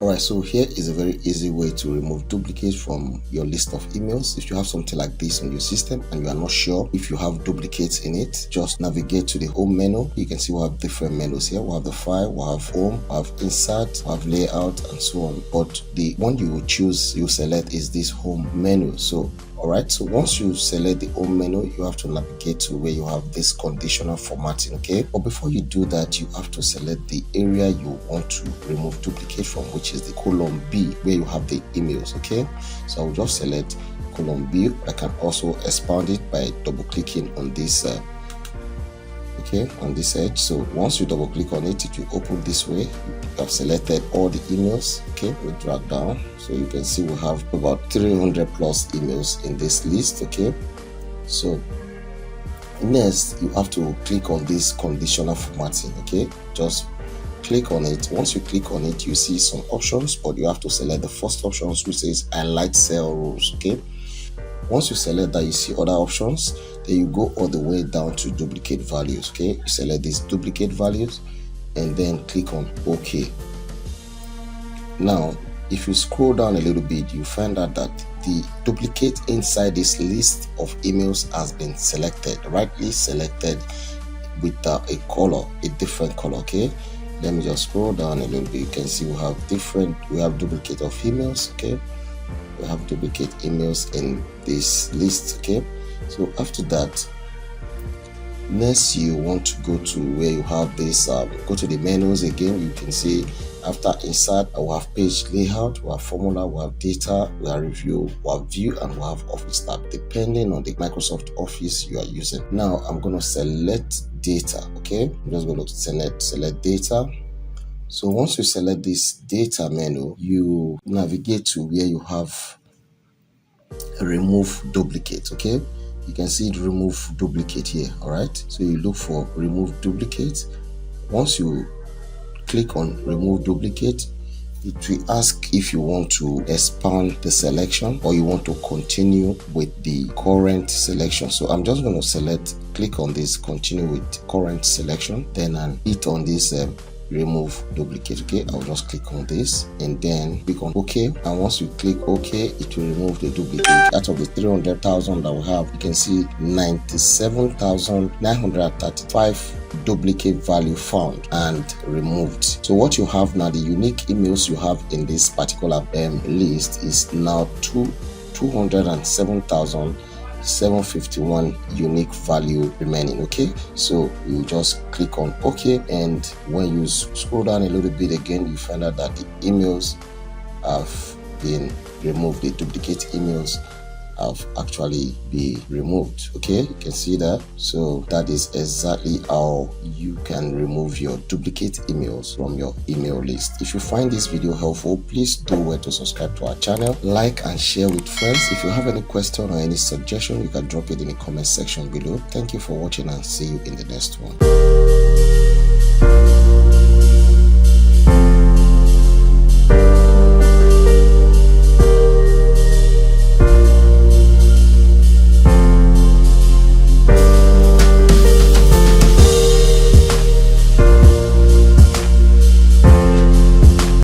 Alright, so here is a very easy way to remove duplicates from your list of emails. If you have something like this on your system and you are not sure if you have duplicates in it, just navigate to the home menu. You can see we have different menus here. We have the file, we have home, we have insert, we have layout, and so on. But the one you will choose, you select is this home menu. So alright, so once you select the home menu, you have to navigate to where you have this conditional formatting. Okay, but before you do that, you have to select the area you want to remove duplicate from, which is the column B, where you have the emails. Okay, so I will just select column B. I can also expand it by double clicking on this on this edge. So once you double click on it, it will open this way. You have selected all the emails. Okay, we drag down, so you can see we have about 300 plus emails in this list. Okay, so next you have to click on this conditional formatting. Okay, just click on it. Once you click on it, you see some options, but you have to select the first option, which says highlight cell rules. Okay, once you select that, you see other options. Then you go all the way down to duplicate values. Okay, you select these duplicate values and then click on OK. Now if you scroll down a little bit, you find out that the duplicate inside this list of emails has been selected, rightly selected with a color, a different color. Okay, let me just scroll down a little bit. You can see we have duplicate of emails. Okay, we have duplicate emails in this list. Okay, so after that, next you want to go to where you have this go to the menus again. You can see after insert, we have page layout, we have formula, we have data, we have review, we have view, and we have office tab, depending on the Microsoft Office you are using. Now I'm going to select data. Okay, I'm just going to select data. So once you select this data menu, you navigate to where you have remove duplicate. Okay, you can see remove duplicate here. All right, so you look for remove duplicate. Once you click on remove duplicate, it will ask if you want to expand the selection or you want to continue with the current selection. So I'm just going to click on this continue with current selection, then I'll hit on this remove duplicate. Okay, I'll just click on this and then click on OK, and once you click OK, it will remove the duplicate. Out of the 300,000 that we have, you can see 97,935 duplicate value found and removed. So what you have now, the unique emails you have in this particular list is now 207,751 unique value remaining. Okay, so you just click on OK, and when you scroll down a little bit again, you find out that the emails have been removed. The duplicate emails have actually been removed. Okay, you can see that. So that is exactly how you can remove your duplicate emails from your email list. If you find this video helpful, please do well to subscribe to our channel, like and share with friends. If you have any question or any suggestion, you can drop it in the comment section below. Thank you for watching and see you in the next one.